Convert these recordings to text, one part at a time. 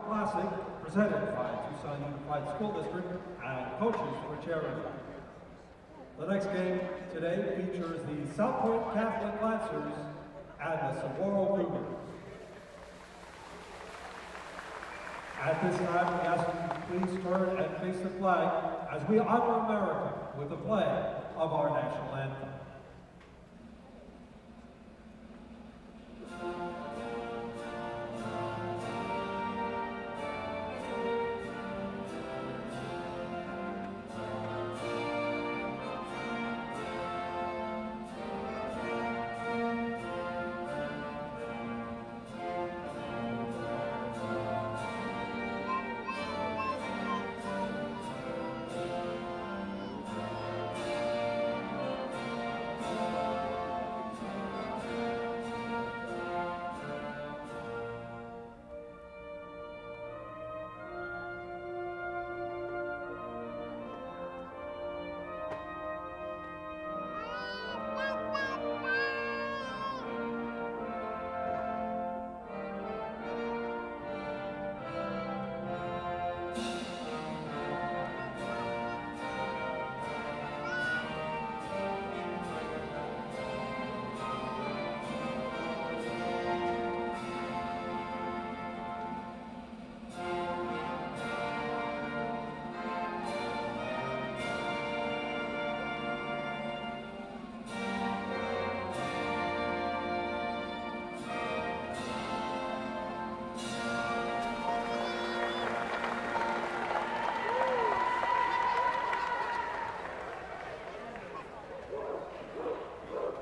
Classic presented by Tucson Unified School District and coaches for charity. The next game today features the Salpointe Catholic Lancers and the Sahuaro Cougars. At this time, we ask you to please turn and face the flag as we honor America with the flag of our national anthem.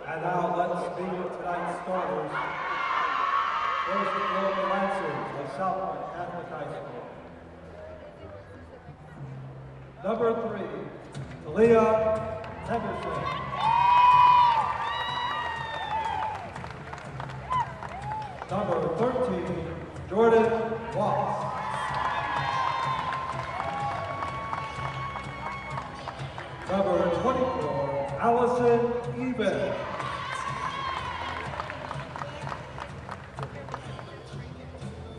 And now let's meet tonight's starters. First, the Lancers of Salpointe Catholic High School. Number 3, Talia Henderson. Number 13, Jordan Watts. Number 24, Allison Eben.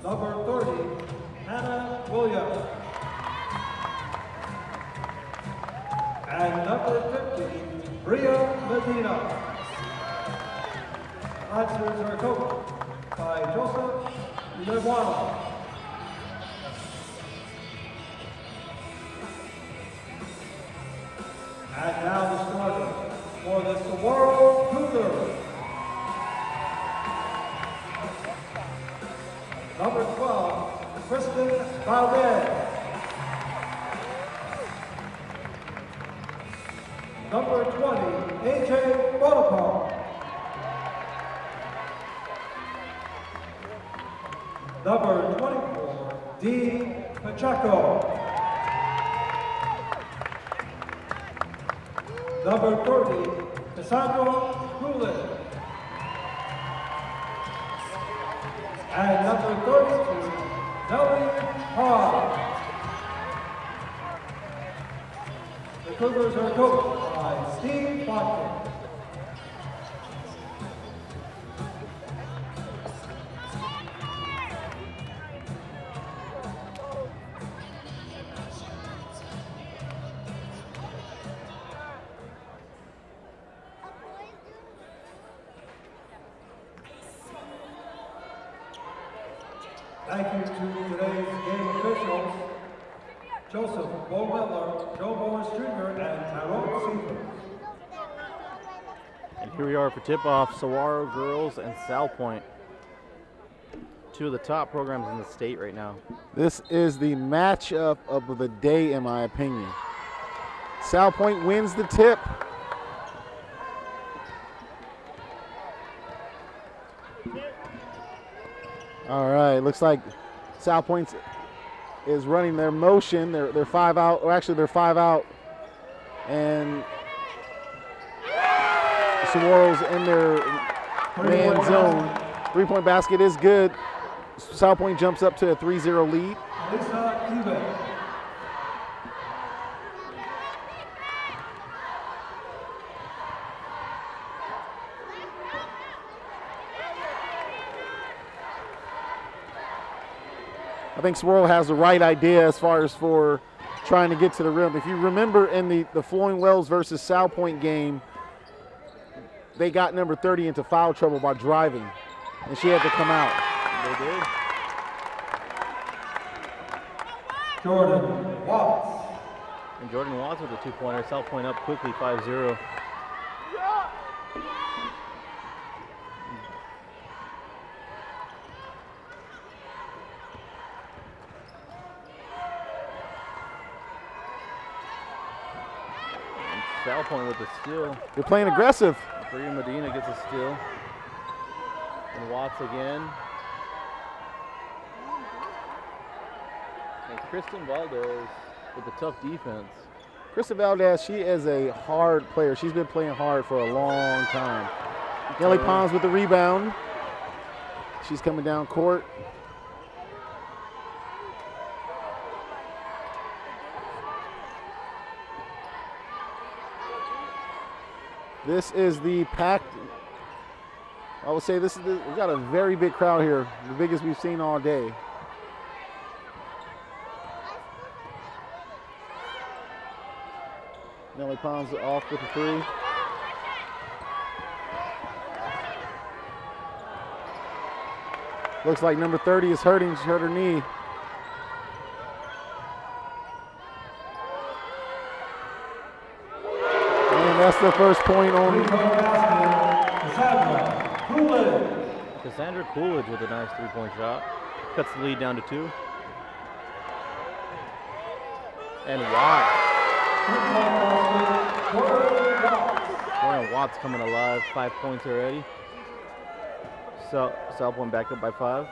Number 30, Hannah Williams. And number 50, Bria Medina. Lancers are coached by Joseph Leguano. And now the starter for the Sahuaro Cougars. Number 12, Kristen Valdez. Number 20, AJ Bonaparte. Number 24, Dee Pacheco. Number 30, Cassandra Coolin. And number 32, Nellie Hall. The Cougars are coached by Steve Botkin. Thank you to today's game officials, Joseph Bo Miller, Joe Morris Jr., and Tyrone Seaver. And here we are for tip-off, Sahuaro girls and Salpointe. Two of the top programs in the state right now. This is the matchup of the day, in my opinion. Salpointe wins the tip. All right, looks like Salpointe is running their motion. They're 5 out, or actually they're 5 out. And Sahuaro's in their man zone. 3-point basket is good. Salpointe jumps up to a 3-0 lead. Lisa Eben. I think Sahuaro has the right idea as far as for trying to get to the rim. If you remember in the Flowing Wells versus Salpointe game, they got number 30 into foul trouble by driving, and she had to come out. They did. Jordan Watts. And Jordan Watts with a two-pointer. Salpointe up quickly, 5-0. Salpointe with the steal. They're playing aggressive. Bria Medina gets a steal. And Watts again. And Kristen Valdez with the tough defense. Kristen Valdez, she is a hard player. She's been playing hard for a long time. Nelly Pons with the rebound. She's coming down court. This is the packed, I would say this is we got a very big crowd here, the biggest we've seen all day. Nelly Pons off with the three. Looks like number 30 is hurting, she hurt her knee. That's the first point on. Cassandra Coolidge with a nice three-point shot. Cuts the lead down to 2. And Watts. Jordan Watts coming alive. 5 points already. Salpointe back up by 5.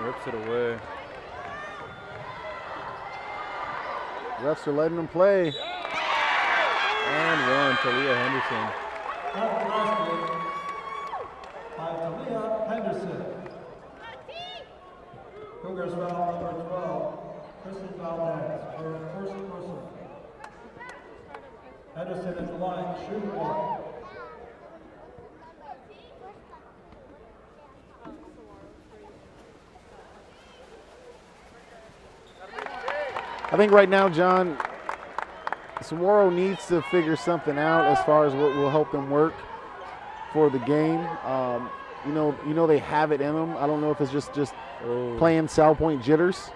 Rips it away. Refs are letting them play. And 1, Talia Henderson. By Talia Henderson. Cougars foul number 12. Kristen Valdez, her first person. Henderson at the line, shoot 1. I think right now, John, Sahuaro needs to figure something out as far as what will help them work for the game. You know they have it in them. I don't know if it's just playing Salpointe jitters.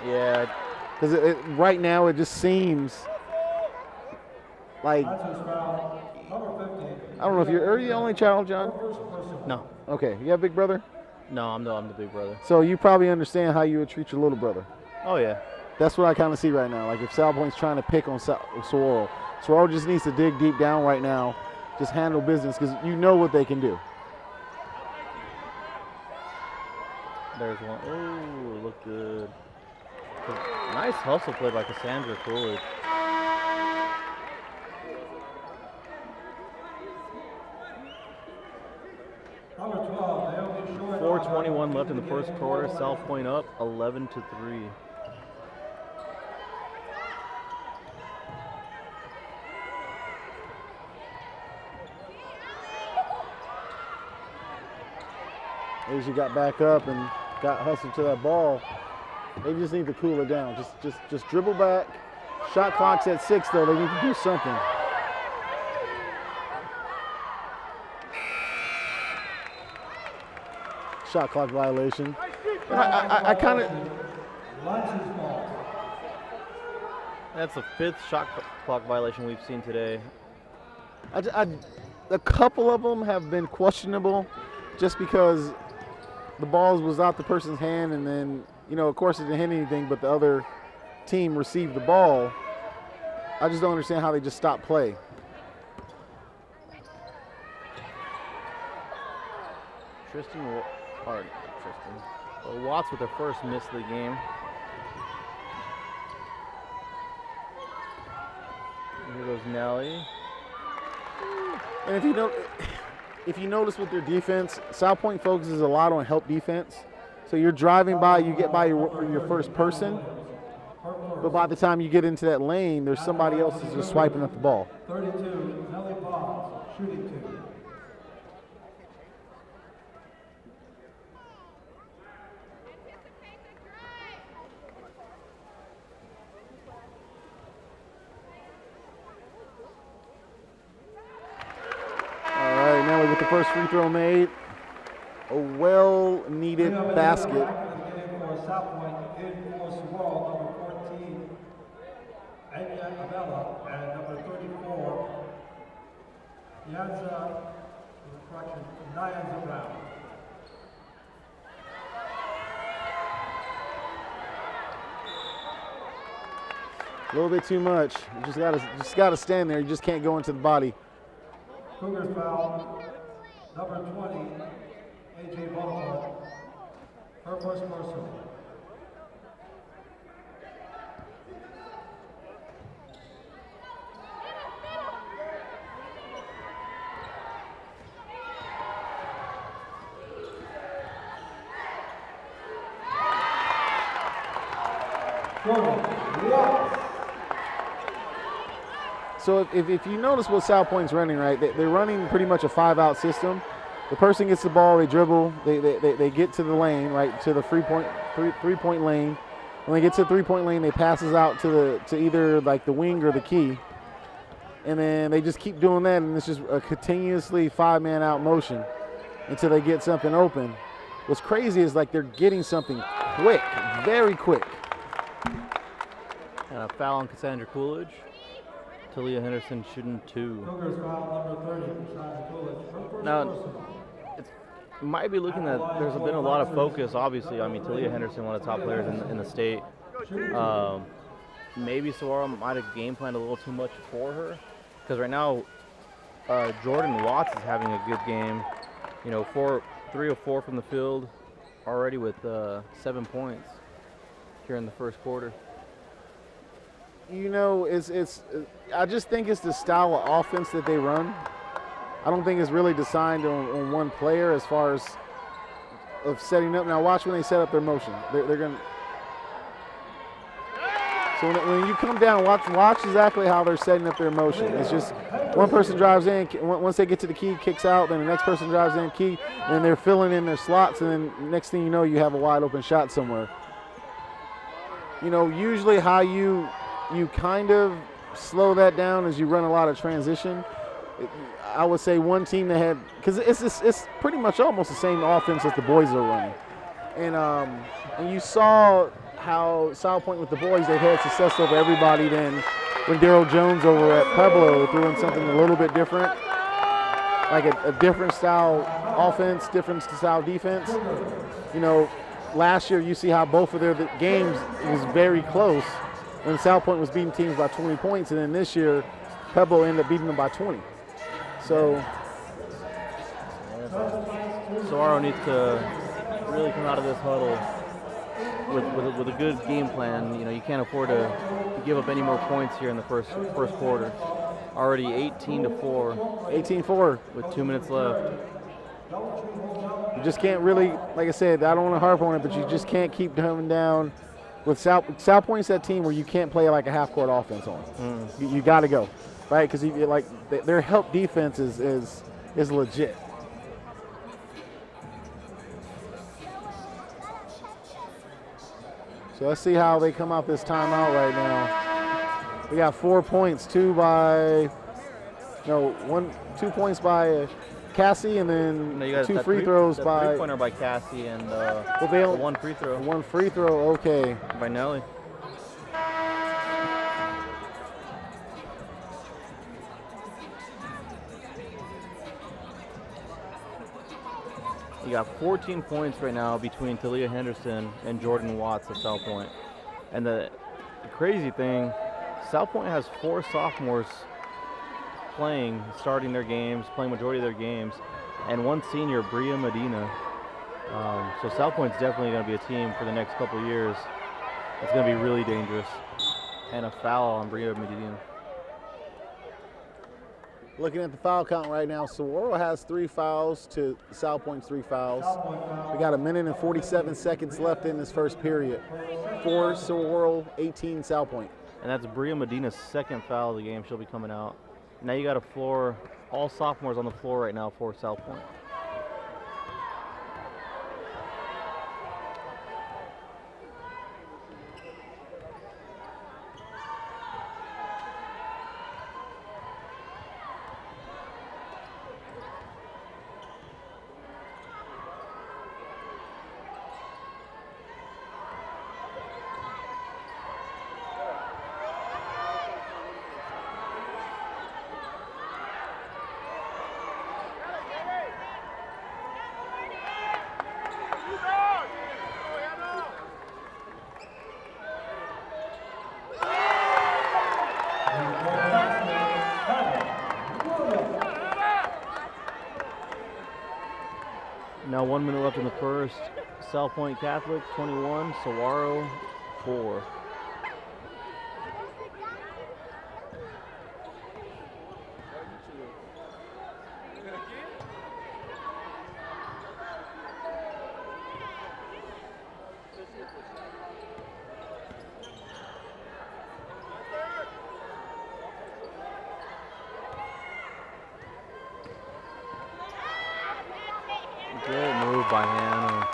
Yeah. Because right now it just seems like, I don't know if are you the only child, John? No. Okay, you have a big brother? No, I'm the big brother. So you probably understand how you would treat your little brother. Oh, yeah. That's what I kind of see right now. Like if Salpointe's trying to pick on Sahuaro, Sahuaro just needs to dig deep down right now, just handle business because you know what they can do. There's one. Oh, looked good. Nice hustle play by Cassandra Coolidge. Number 12, Naomi Short. 4:21 left in the first quarter. Salpointe up 11-3. Asia got back up and got hustled to that ball. They just need to cool it down. Just dribble back. Shot clock's at 6 though. They need to do something. Shot clock violation. I kind of. That's the 5th shot clock violation we've seen today. A couple of them have been questionable, just because the ball was out the person's hand, and then of course it didn't hit anything, but the other team received the ball. I just don't understand how they just stopped play. Watts with her first miss of the game. Here goes Nelly. And if you notice with their defense, Salpointe focuses a lot on help defense. So you're driving by, you get by your first person, but by the time you get into that lane, there's somebody else that's just swiping up the ball. 32, Nelly Pons, shooting 2. All right, now with the first free throw made, a well-needed basket. For Salpointe, in for Sahuaro, number 14, Enya Abella, and number 34, Nyanza Brown. A little bit too much. You just gotta stand there. You just can't go into the body. Cougars foul, number 20, AJ Bonaparte, her first personal. So if you notice what Salpointe's running, right, they're running pretty much a 5-out system. The person gets the ball, they dribble, they get to the lane, right, to the three-point lane. When they get to the three-point lane, they passes out to either like the wing or the key. And then they just keep doing that, and it's just a continuously 5-man out motion until they get something open. What's crazy is like they're getting something quick, very quick. And a foul on Cassandra Coolidge. Talia Henderson shooting 2. Cougars foul, number 30, Cassandra Coolidge, her first Now, personal. it might be looking that there's been a lot of focus, obviously. I mean, Talia Henderson, one of the top players in the state. Maybe Sahuaro might have game planned a little too much for her. Because right now, Jordan Watts is having a good game. You know, 3 of 4 from the field already with 7 points here in the first quarter. You know, I just think it's the style of offense that they run. I don't think it's really designed on one player as far as of setting up. Now watch when they set up their motion. They're going to. So when you come down, watch exactly how they're setting up their motion. It's just one person drives in, once they get to the key, kicks out, then the next person drives in, key, and they're filling in their slots, and then next thing you know, you have a wide open shot somewhere. You know, usually how you kind of slow that down as you run a lot of transition. I would say one team that had, because it's pretty much almost the same offense that the boys are running. And you saw how Salpointe with the boys, they've had success over everybody. Then when Daryl Jones over at Pueblo threw in something a little bit different, like a different style offense, different style defense. You know, last year you see how both of their games was very close when Salpointe was beating teams by 20 points, and then this year, Pueblo ended up beating them by 20. So Sahuaro needs to really come out of this huddle with a good game plan. You know, you can't afford to give up any more points here in the first quarter. Already 18-4. 18-4 with 2 minutes left. You just can't really, like I said, I don't want to harp on it, but you just can't keep coming down. With Salpointe's that team where you can't play like a half-court offense on. You got to go, right? Because like their help defense is legit. So let's see how they come out this timeout right now. We got 4 points, 2 points by Cassie, and then 2 free throws by. 3-pointer by Cassie and one free throw. One free throw, okay. By Nelly. You got 14 points right now between Talia Henderson and Jordan Watts of Salpointe. And the crazy thing, Salpointe has 4 sophomores starting their games, playing majority of their games, and 1 senior, Bria Medina. So Salpointe's definitely going to be a team for the next couple of years. It's going to be really dangerous. And a foul on Bria Medina. Looking at the foul count right now, Sahuaro has 3 fouls to Salpointe's 3 fouls. We got 1 minute and 47 seconds left in this first period. 4 Sahuaro, 18 Salpointe. And that's Bria Medina's second foul of the game. She'll be coming out. Now you got a floor, all sophomores on the floor right now for Salpointe. Now 1 minute left in the first. Salpointe Catholic 21, Sahuaro 4. Good move by Hannah.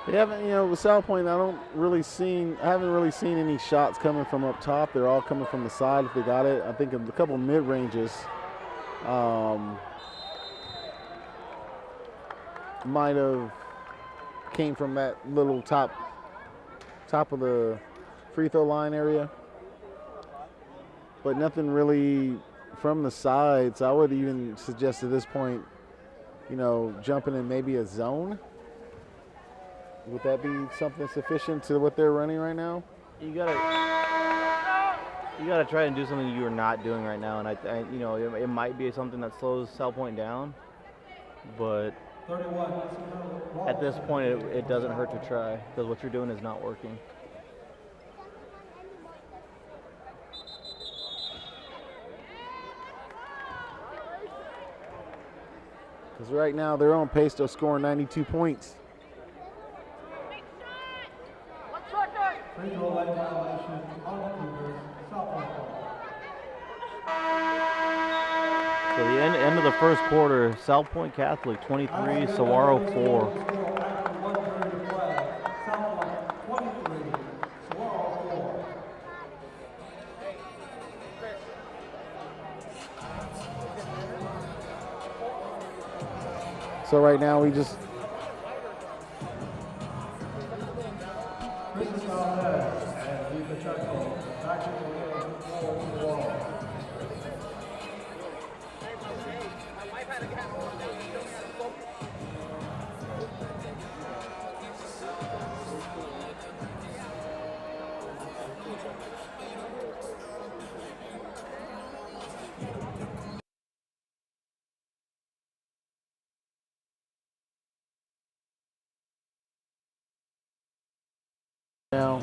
They haven't, with Salpointe, I haven't really seen any shots coming from up top. They're all coming from the side if they got it. I think a couple mid ranges. Might have came from that little top of the free throw line area, but nothing really from the sides. I would even suggest at this point, jumping in maybe a zone. Would that be something sufficient to what they're running right now? You gotta try and do something you are not doing right now, and it might be something that slows Salpointe down, but at this point it doesn't hurt to try because what you're doing is not working. Because right now they're on pace to score 92 points. Free throw line violation on the Cougars, Salpointe ball. So the end of the first quarter, Salpointe Catholic 23, Sahuaro 4. After 1 period of play, Salpointe 23, Sahuaro 4. So right now we just now.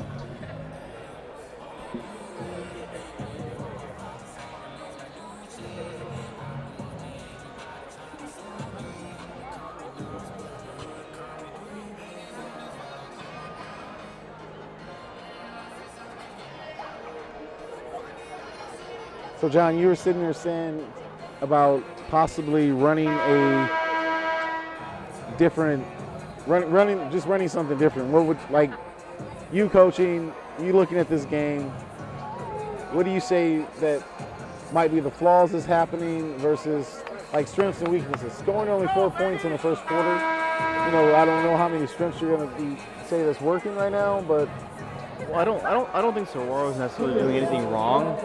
So John, you were sitting there saying about possibly running a different, running something different. What would, like, you coaching, you looking at this game, what do you say that might be the flaws that's happening versus like strengths and weaknesses? Scoring only 4 points in the first quarter. I don't know how many strengths you're going to say that's working right now, but well, I don't think Sahuaro is necessarily doing anything wrong.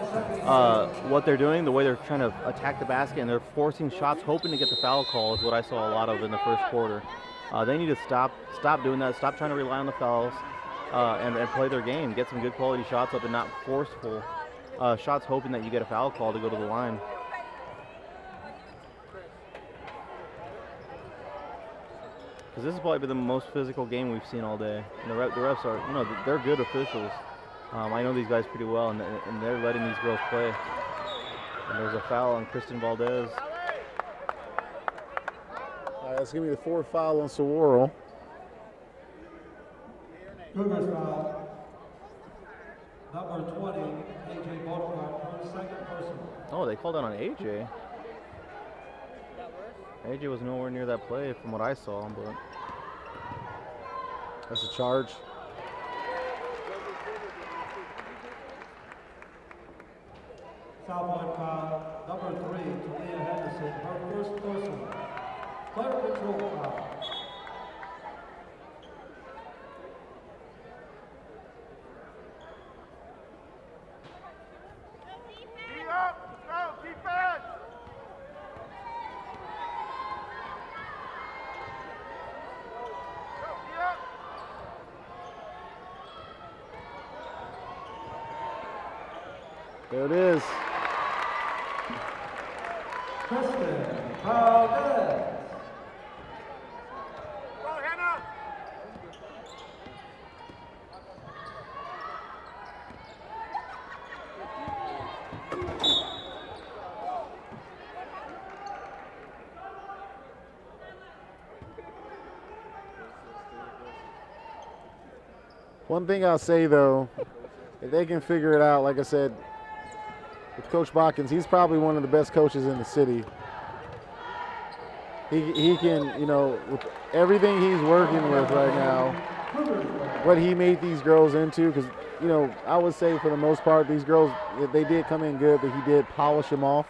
What they're doing, the way they're trying to attack the basket and they're forcing shots, hoping to get the foul call, is what I saw a lot of in the first quarter. They need to stop doing that. Stop trying to rely on the fouls and play their game. Get some good quality shots up and not forceful shots hoping that you get a foul call to go to the line. Because this is probably the most physical game we've seen all day. And the refs are, they're good officials. I know these guys pretty well, and they're letting these girls play. And there's a foul on Kristen Valdez. All right, that's going to be the fourth foul on Sahuaro. Cougars foul. Number 20, AJ Bonaparte, her second personal. Oh, they called out on AJ. AJ was nowhere near that play from what I saw, but that's a charge. Salpointe foul. Number 3, Talia Henderson, her first personal. Player control foul. There it is. Kristen Valdez. One thing I'll say though, if they can figure it out, like I said, with Coach Botkins, he's probably one of the best coaches in the city. He can, with everything he's working with right now, what he made these girls into, because, I would say for the most part, these girls, they did come in good, but he did polish them off.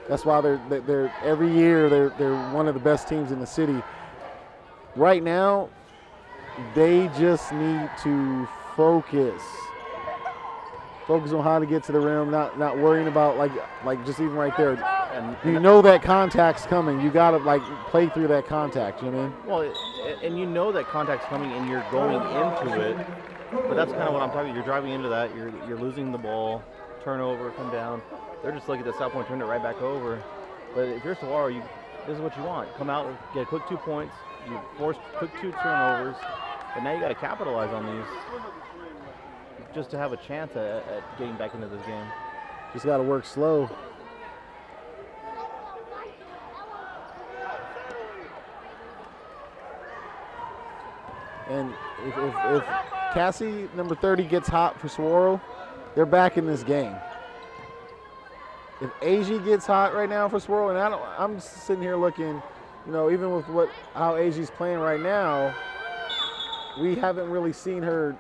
That's why they're every year they're one of the best teams in the city. Right now, they just need to focus on how to get to the rim, not worrying about like just even right there. And that contact's coming. You got to play through that contact. You know what I mean? Well, and that contact's coming, and you're going into it. But that's kind of what I'm talking about. You're driving into that. You're losing the ball, turnover, come down. They're just looking at the Salpointe, turn it right back over. But if you're Sahuaro, this is what you want. Come out, get a quick 2 points. You force quick 2 turnovers, but now you got to capitalize on these just to have a chance at getting back into this game. Just got to work slow. And if Cassie, number 30, gets hot for Sahuaro, they're back in this game. If AG gets hot right now for Sahuaro, and I'm sitting here looking, even with how AG's playing right now, we haven't really seen her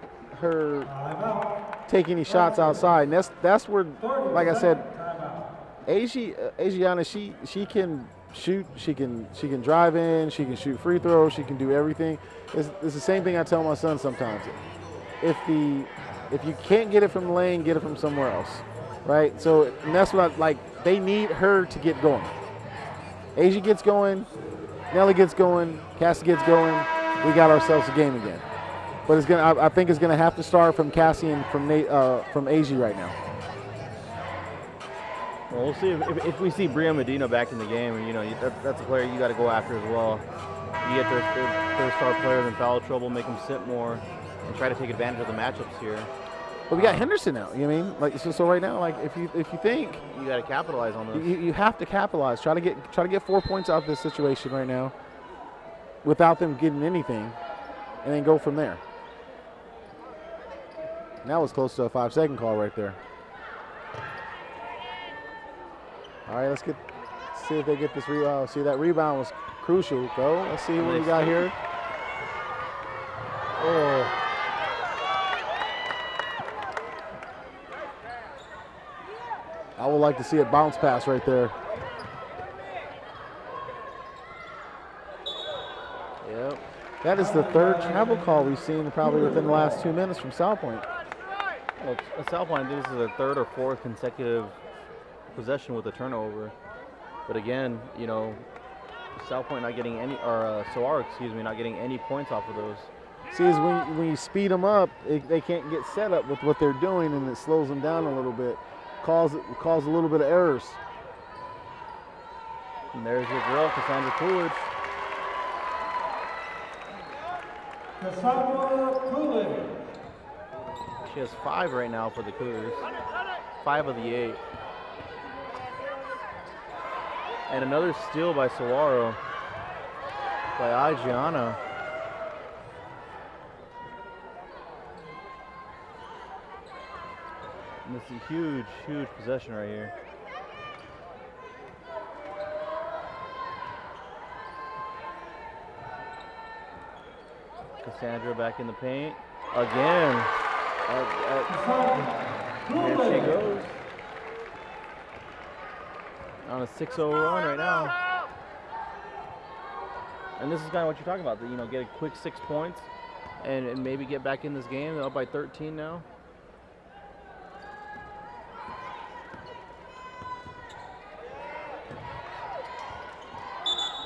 take any shots outside. And that's where, like I said, Adriana, she can shoot, she can drive in, she can shoot free throws, she can do everything. It's the same thing I tell my son sometimes. If you can't get it from the lane, get it from somewhere else, right? So and that's what they need her to get going. AG gets going, Nelly gets going, Cassie gets going, we got ourselves a game again. But I think it's gonna have to start from Cassie and from AG right now. Well, we'll see if we see Bria Medina back in the game, and that's a player you got to go after as well. You get their star players in foul trouble, make them sit more, and try to take advantage of the matchups here. But we got Henderson now. You know what I mean? So right now, if you think you got to capitalize on this, you have to capitalize. Try to get 4 points out of this situation right now, without them getting anything, and then go from there. And that was close to a 5-second call right there. All right, let's see if they get this rebound. See, that rebound was crucial. Go. Let's see what we got here. Oh. I would like to see a bounce pass right there. Yep. That is the third travel call we've seen probably within the last 2 minutes from Salpointe. Well, Salpointe, this is their third or fourth consecutive possession with a turnover. But again, Salpointe not getting any, or Sahuaro, not getting any points off of those. See, is when you speed them up, they can't get set up with what they're doing, and it slows them down a little bit. cause a little bit of errors. And there's your girl, Cassandra Coolidge. Cassandra Coolidge. She has 5 right now for the Cougars. 5 of the 8. And another steal by Sahuaro, by Gianna. And this is a huge, huge possession right here. Cassandra back in the paint again. Here she goes. On a 6-0 run right now. And this is kind of what you're talking about, that, get a quick 6 points and maybe get back in this game. They're up by 13 now.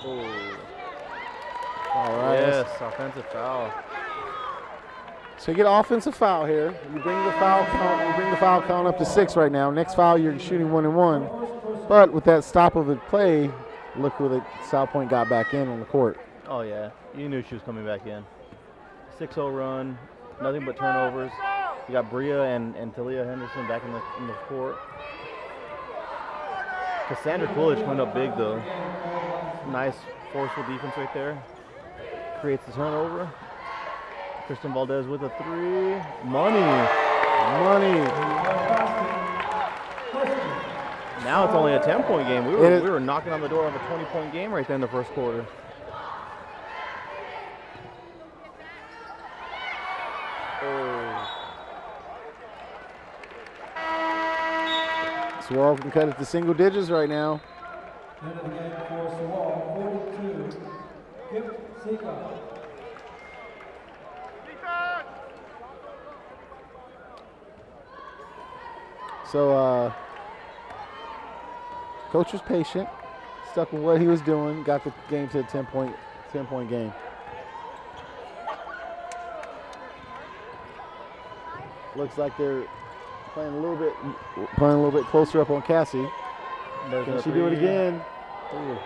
Oh. All right. Yes, offensive foul. So you get an offensive foul here. You bring the foul count. You bring the foul count up to 6 right now. Next foul, you're shooting 1-1. But with that stop of the play, look where the Salpointe got back in on the court. Oh yeah, you knew she was coming back in. 6-0 run, nothing but turnovers. You got Bria and Talia Henderson back in the court. Cassandra Coolidge went up big though. Nice forceful defense right there. Creates the turnover. Kristen Valdez with a 3. Money. Now it's only a 10-point game. We were knocking on the door of a 20-point game right there in the first quarter. Sahuaro can cut it to single digits right now. End of the game for Sahuaro, 42. Kip Sika. So coach was patient, stuck with what he was doing, got the game to a 10-point game. Looks like they're playing a little bit closer up on Cassie. Can she do it again? Ooh,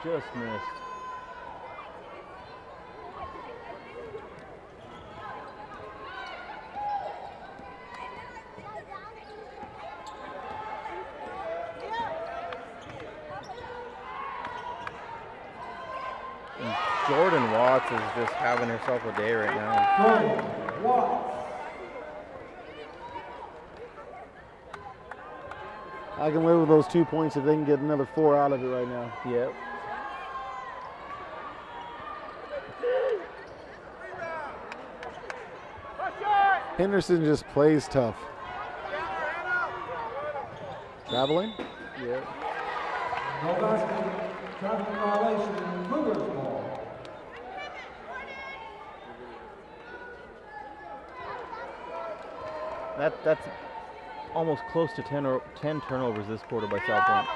just missed. And Jordan Watts is just having herself a day right now. Jordan Watts. I can live with those 2 points if they can get another 4 out of it right now. Yep. Henderson just plays tough. Traveling? Yep. No basket. Traffic violation. Cougars ball. That's almost close to 10 turnovers this quarter by Salpointe.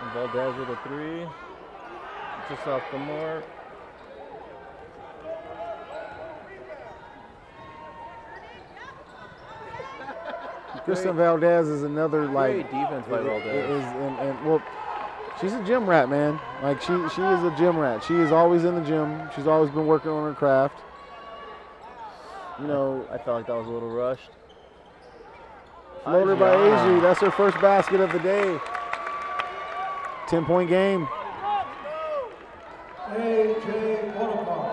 And Valdez with a 3, just off the mark. Kristen Valdez is another Great defense by Valdez. Well, she's a gym rat, man. Like she is a gym rat. She is always in the gym. She's always been working on her craft. You know, I felt like that was a little rushed. floater by AJ. That's her first basket of the day. 10-point game. AJ Waterfall.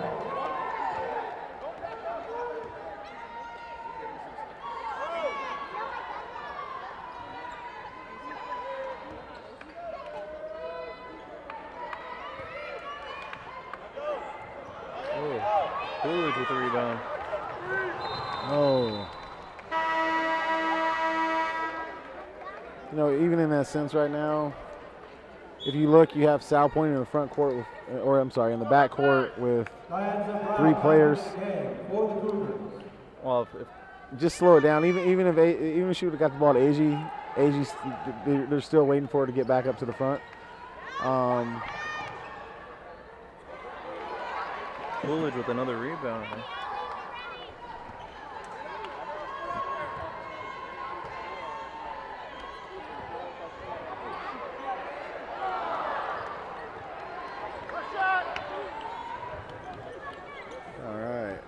Coolidge with the rebound. Oh. You know, even in that sense right now, if you look, you have Salpointe in the front court, in the back court with 3 players. Well, Just slow it down. Even if she would have got the ball to AJ, they're still waiting for her to get back up to the front. Coolidge with another rebound. All right.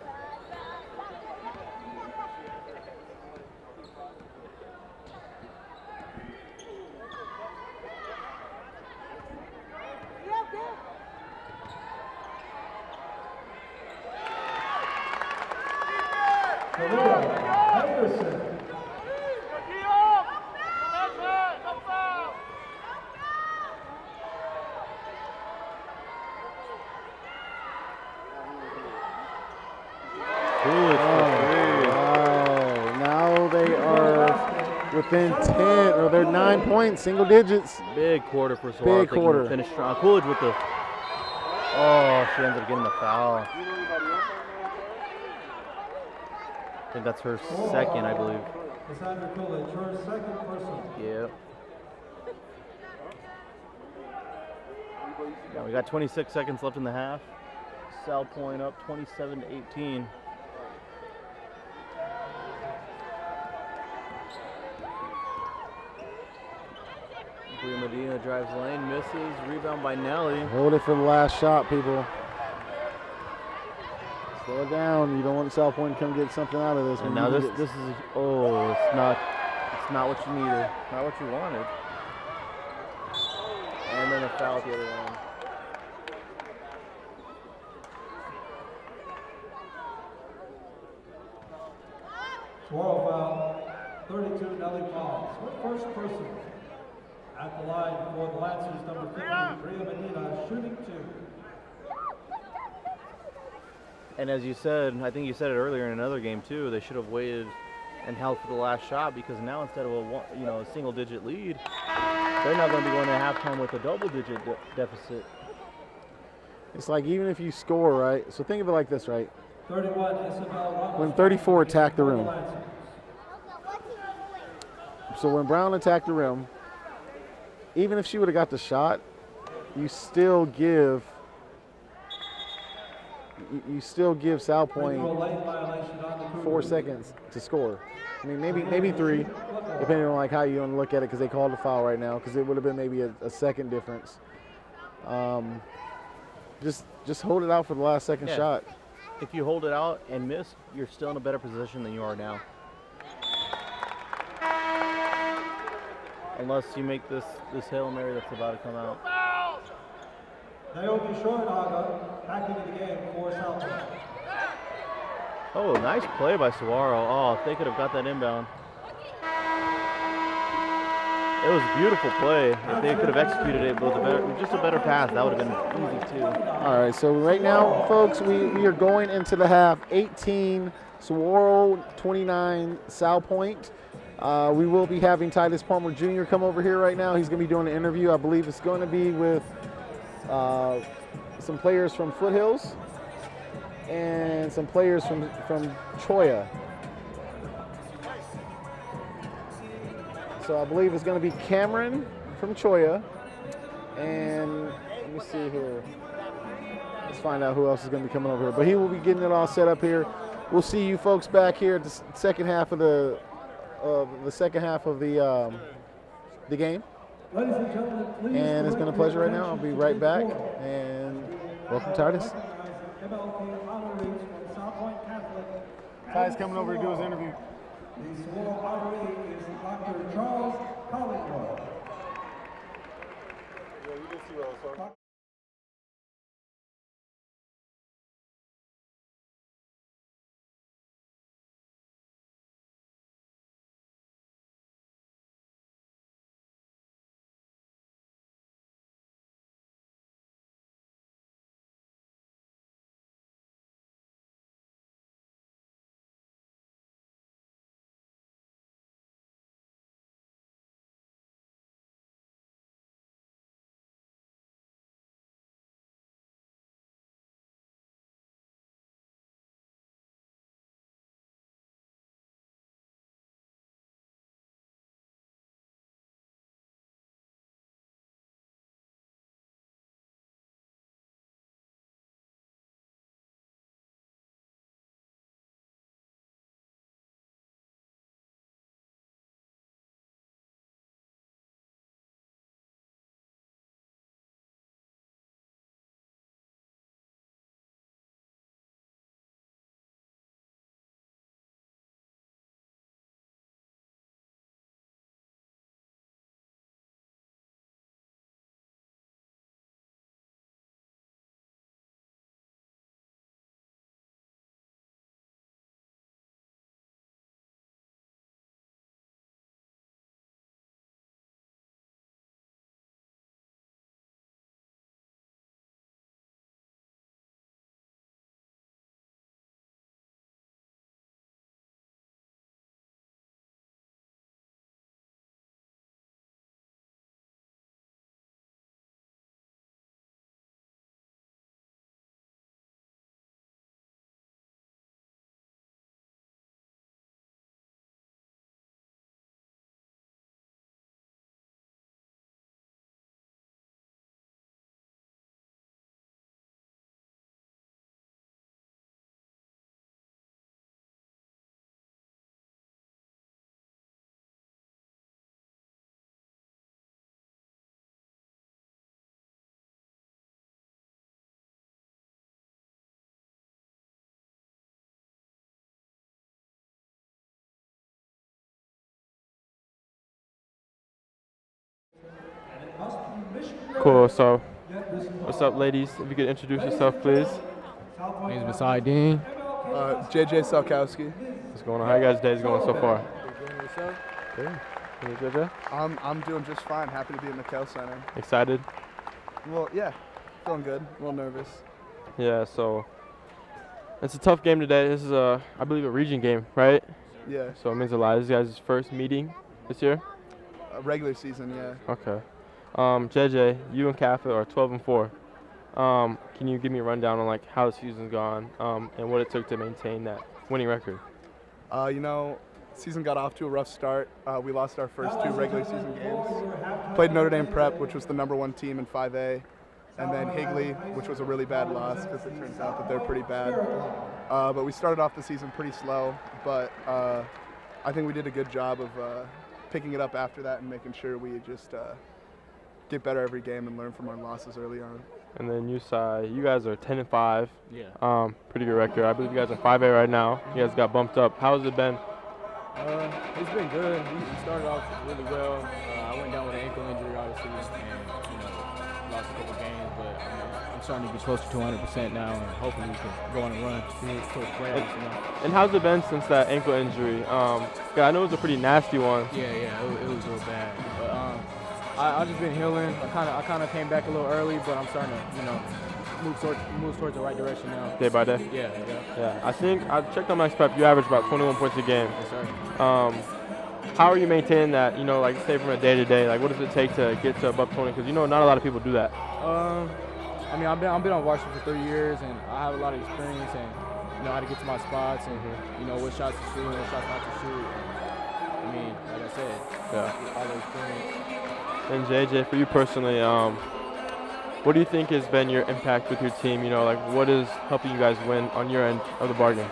Coolidge for three. Wow. Now they are within 10, or they're 9 points, single digits. Big quarter for Sahuaro. Big quarter. Finish strong. Coolidge with the. Oh, she ended up getting the foul. I think that's her second, I believe. Cassandra Coolidge, her second personal. Yeah. Now we got 26 seconds left in the half. Salpointe up 27-18. Medina drives lane, misses, rebound by Nelly. Hold it for the last shot, people. Slow it down. You don't want Salpointe to come get something out of this. And now this is it's not what you needed, not what you wanted. And then a foul at the other end. Sahuaro foul, 32, Nelly Palms. Her first person at the line for the Lancers, number 50, Medina, shooting 2. And as you said, I think you said it earlier in another game too, they should have waited and held for the last shot, because now instead of a single-digit lead, they're not going to be going to halftime with a double-digit deficit. It's like, even if you score, right? So think of it like this, right? 31, Isabel. When 34 attacked the rim. So when Brown attacked the rim, even if she would have got the shot, you still give Salpointe 4 seconds to score. I mean, maybe 3, depending on like how you want to look at it, because they called the foul right now, because it would have been maybe a second difference. Just hold it out for the last second shot. If you hold it out and miss, you're still in a better position than you are now. Unless you make this Hail Mary that's about to come out. Naomi Shornaga back into the game for Salpointe. Oh, nice play by Sahuaro. Oh, if they could have got that inbound. It was a beautiful play. If they could have executed it with just a better pass, that would have been easy too. All right, so right now, folks, we are going into the half. 18 Sahuaro, 29 Salpointe. We will be having Titus Palmer Jr. come over here right now. He's going to be doing an interview. I believe it's going to be with some players from Foothills and some players from Cholla. So I believe it's going to be Cameron from Cholla, and let me see here. Let's find out who else is going to be coming over here. But he will be getting it all set up here. We'll see you folks back here at the second half of the game. Ladies and gentlemen, please. And it's been a pleasure right now. I'll be right back. And welcome, Titus. Titus coming over to do his interview. The Sahuaro honoree is Dr. Charles Collingwood. Yeah, you did see what I was talking. Cool. So, what's up, ladies? If you could introduce yourself, please. My name is Masai Dean. JJ Salkowski. What's going on? How you guys' days going so far? Good. Good. Hey, JJ? I'm doing just fine. Happy to be at McHale Center. Excited? Well, yeah, feeling good. A little nervous. Yeah. So, it's a tough game today. This is I believe, a region game, right? Yeah, So it means a lot. This is you guys' first meeting this year. regular season. Yeah. Okay. JJ, you and Catholic are 12-4. Can you give me a rundown on like how the season's gone and what it took to maintain that winning record? Season got off to a rough start. We lost our first 2 regular season games. Played Notre Dame Prep, which was the #1 team in 5A, and then Higley, which was a really bad loss because it turns out that they're pretty bad. But we started off the season pretty slow, but I think we did a good job of picking it up after that and making sure we just get better every game and learn from our losses early on. And then you guys are 10-5. Yeah. Pretty good record. I believe you guys are 5A right now. You guys got bumped up. How has it been? It's been good. We started off really well. I went down with an ankle injury, obviously, and lost a couple games. But I'm starting to get closer to 100% now, and hopefully we can go on a run towards playoffs. And how's it been since that ankle injury? I know it was a pretty nasty one. Yeah, it was real bad. But I just been healing. I kind of came back a little early, but I'm starting to move towards the right direction now. Day by day? Yeah. I think I checked on Max Prep. You average about 21 points a game. Yes, sir. How are you maintaining that? Like say from a day to day. Like what does it take to get to above 20? Because not a lot of people do that. I've been on varsity for 3 years, and I have a lot of experience and how to get to my spots and what shots to shoot and what shots not to shoot. Like I said, all the experience. And JJ, for you personally, what do you think has been your impact with your team? Like what is helping you guys win on your end of the bargain?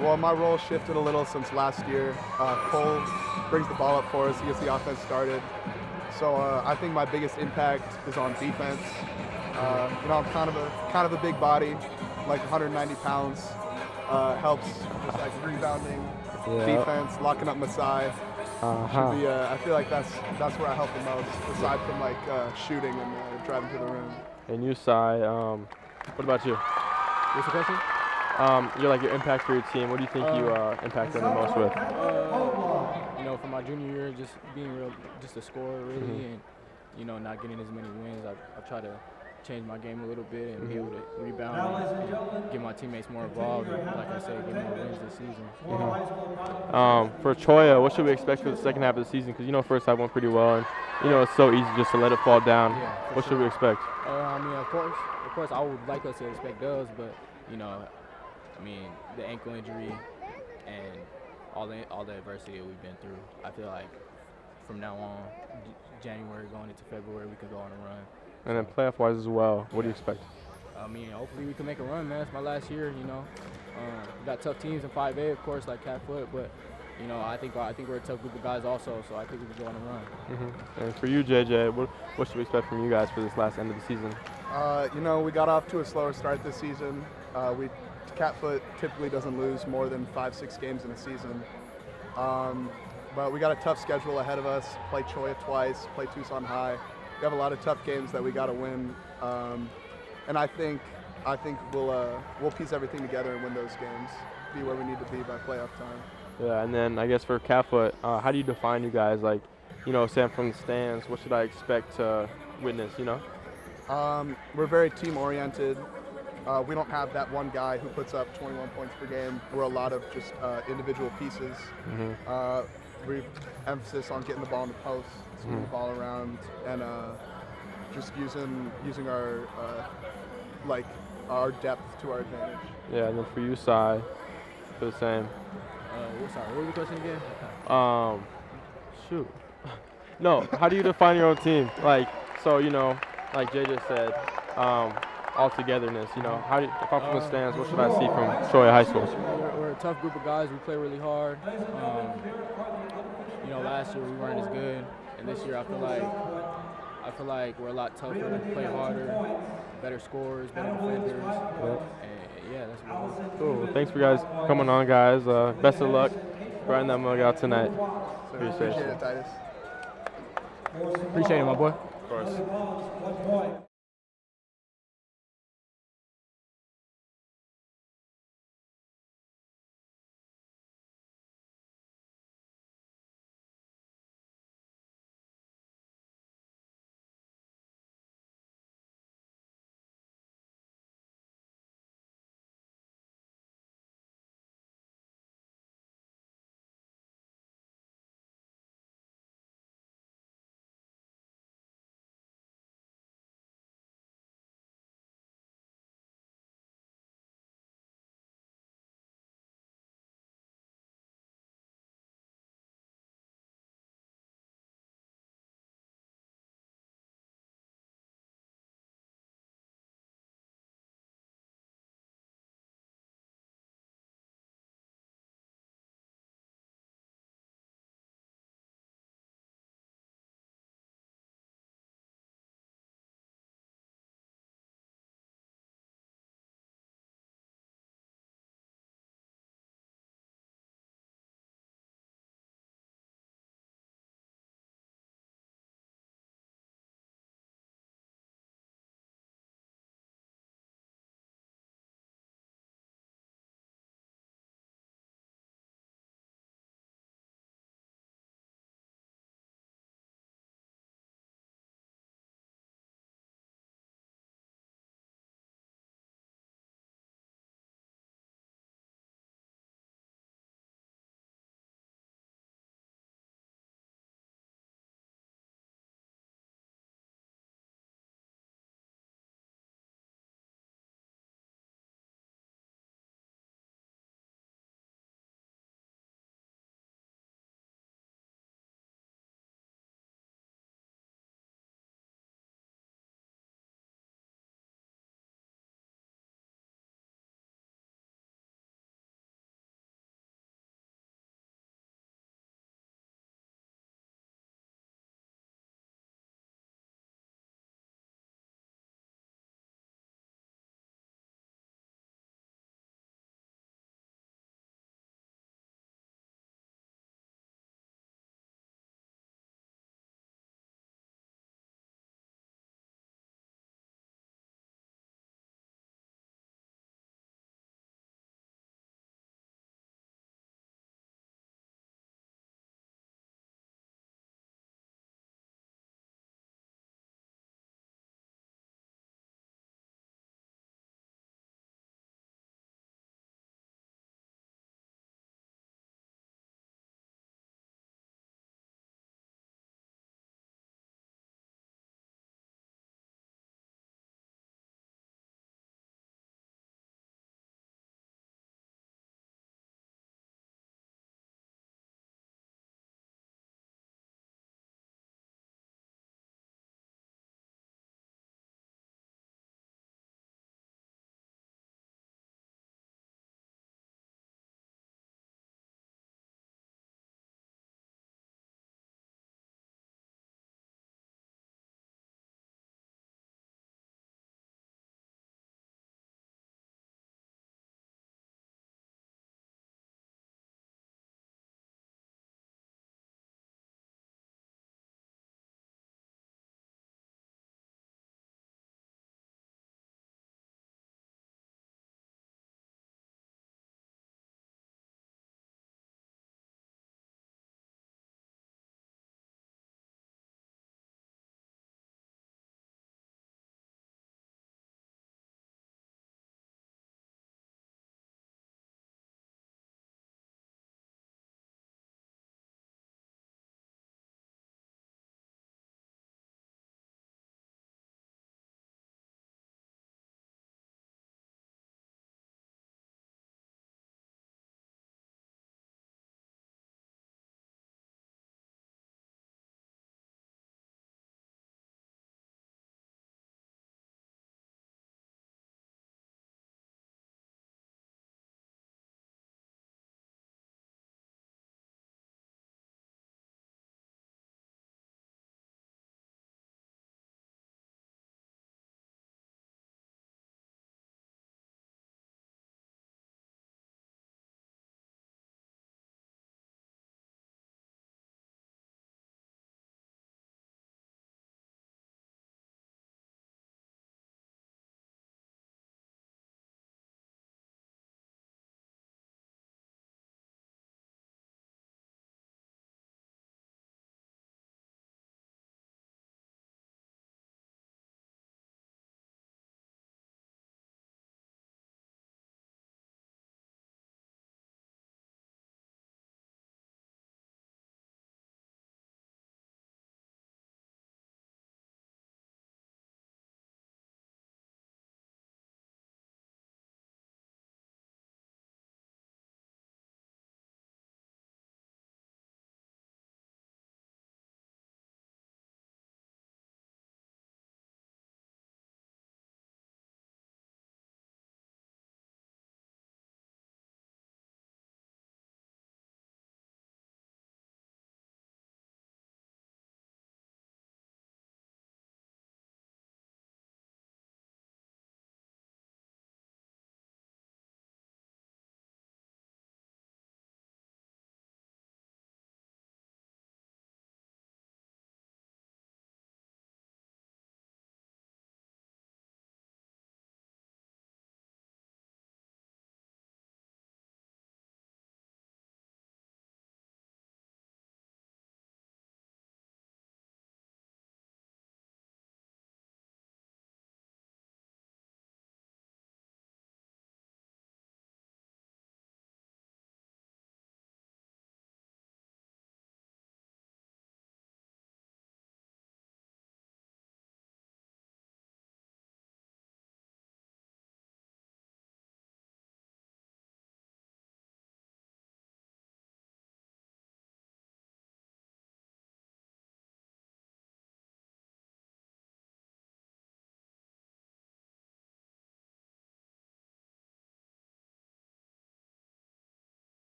Well, my role shifted a little since last year. Cole brings the ball up for us. He gets the offense started. So I think my biggest impact is on defense. I'm kind of a big body, like 190 pounds. Helps just like rebounding, defense, locking up Masai. I feel like that's where I help the most, aside from like shooting and driving to the rim. And you, Sai, what about you? What's the question? Your impact for your team. What do you think you impact them the most with? For my junior year, just being just a scorer really, and not getting as many wins. I try to change my game a little bit and be able to rebound and get my teammates more involved. And like I said, get more wins this season. For Cholla, what should we expect for the second half of the season? Because first half went pretty well, and it's so easy just to let it fall down. Yeah, what should we expect? Of course, I would like us to expect dubs, but the ankle injury and all the adversity that we've been through, I feel like from now on, January going into February, we can go on a run. And then playoff-wise as well, what do you expect? Hopefully we can make a run, man. It's my last year, We got tough teams in 5A, of course, like Catfoot, but I think we're a tough group of guys also, so I think we can go on a run. And for you, JJ, what should we expect from you guys for this last end of the season? We got off to a slower start this season. Catfoot typically doesn't lose more than 5-6 games in a season. But we got a tough schedule ahead of us. Play Cholla twice, play Tucson High. We have a lot of tough games that we got to win. And I think we'll piece everything together and win those games, be where we need to be by playoff time. Yeah, and then I guess for Catfoot, how do you define you guys? Like, Sam from the stands, what should I expect to witness, We're very team-oriented. We don't have that one guy who puts up 21 points per game. We're a lot of just individual pieces. We emphasis on getting the ball in the post, swinging the ball around, and just using our depth to our advantage. Yeah, and then for you, Sai, for the same. What was the question again? Shoot. No, how do you define your own team? Like JJ said, all togetherness. How do if I'm from the stands, what should I see from Cholla High School? We're a tough group of guys. We play really hard. Last year we weren't as good, and this year I feel like we're a lot tougher, play harder, better scorers, better defenders. And that's what it is. Cool. Well, thanks for guys coming on, guys. Best of luck grinding that mug out tonight. Appreciate it, Titus. Appreciate it, my boy. Of course. 1 point.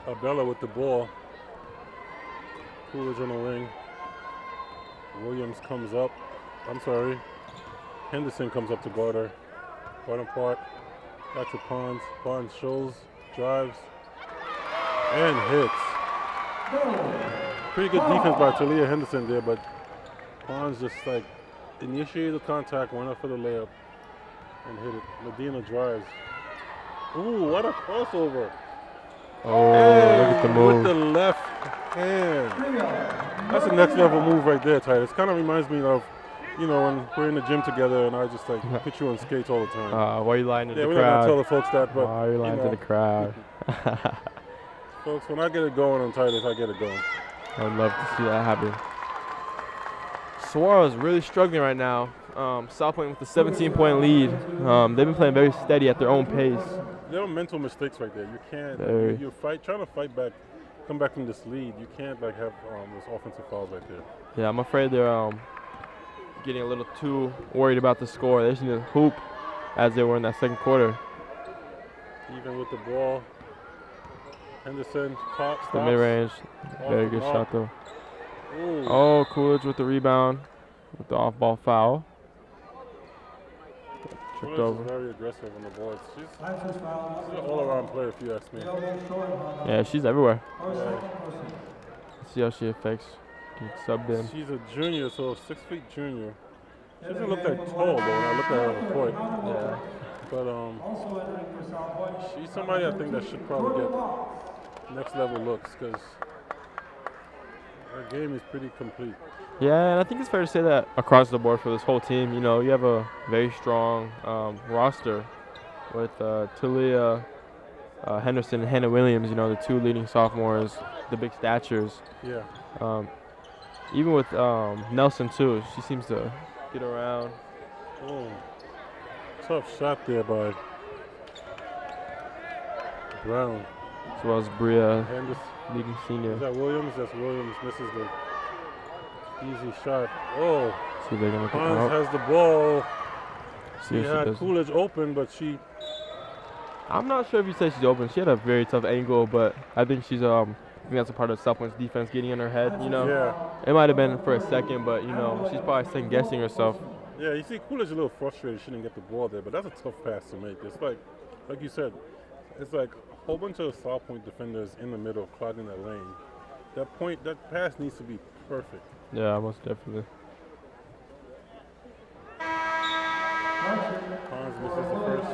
Abella with the ball. Coolidge on the wing. Williams comes up. I'm sorry. Henderson comes up to guard her. Bottom part. Back to Pons. Pons shows, drives, and hits. Pretty good defense by Talia Henderson there, but Pons just like initiated the contact, went up for the layup, and hit it. Medina drives. Ooh, what a crossover. Oh, hey, look at the move. With the left hand. That's a next level move right there, Titus. Kind of reminds me of, you know, when we're in the gym together and I just like put you on skates all the time. Why are you lying to the crowd? Yeah, we're not going to tell the folks that, but. Why are you lying to the crowd? Folks, when I get it going on Titus, I get it going. I would love to see that happen. Sahuaro is really struggling right now. Salpointe with a 17-point lead. They've been playing very steady at their own pace. There are mental mistakes right there. You can't. You're trying to fight back, come back from this lead. You can't like have those offensive fouls right there. Yeah, I'm afraid they're getting a little too worried about the score. They just need to hoop as they were in that second quarter. Even with the ball, Henderson stops. The mid-range, very good shot though. Ooh. Oh, Coolidge with the rebound, with the off-ball foul. Tripped over. Is very aggressive on the boards. She's an all-around player, if you ask me. Yeah, she's everywhere. Yeah. See how she affects. Get subbed in. She's a junior, so 6 feet junior. She doesn't look that tall though when I look at her on the court. Yeah. But she's somebody I think that should probably get next level looks because her game is pretty complete. Yeah, and I think it's fair to say that across the board for this whole team, you know, you have a very strong roster with Talia Henderson and Hannah Williams, you know, the two leading sophomores, the big statures. Yeah. Even with Nelson, too, she seems to get around. Oh, tough shot there by Brown. As well as Bria, Henderson. leading senior. Is that Williams? That's Williams. Misses the easy shot. Oh, See if they're gonna Pons has the ball. See She had Coolidge open, but she. I'm not sure if you say she's open. She had a very tough angle, but I think she's I think that's a part of Salpointe's defense getting in her head. You know, Yeah. it might have been for a second, but you know, she's probably second guessing herself. Yeah, you see Coolidge a little frustrated. She didn't get the ball there, but that's a tough pass to make. It's like you said, it's like a whole bunch of Salpointe defenders in the middle clogging that lane. That pass needs to be perfect. Yeah, most definitely. Pons misses the first.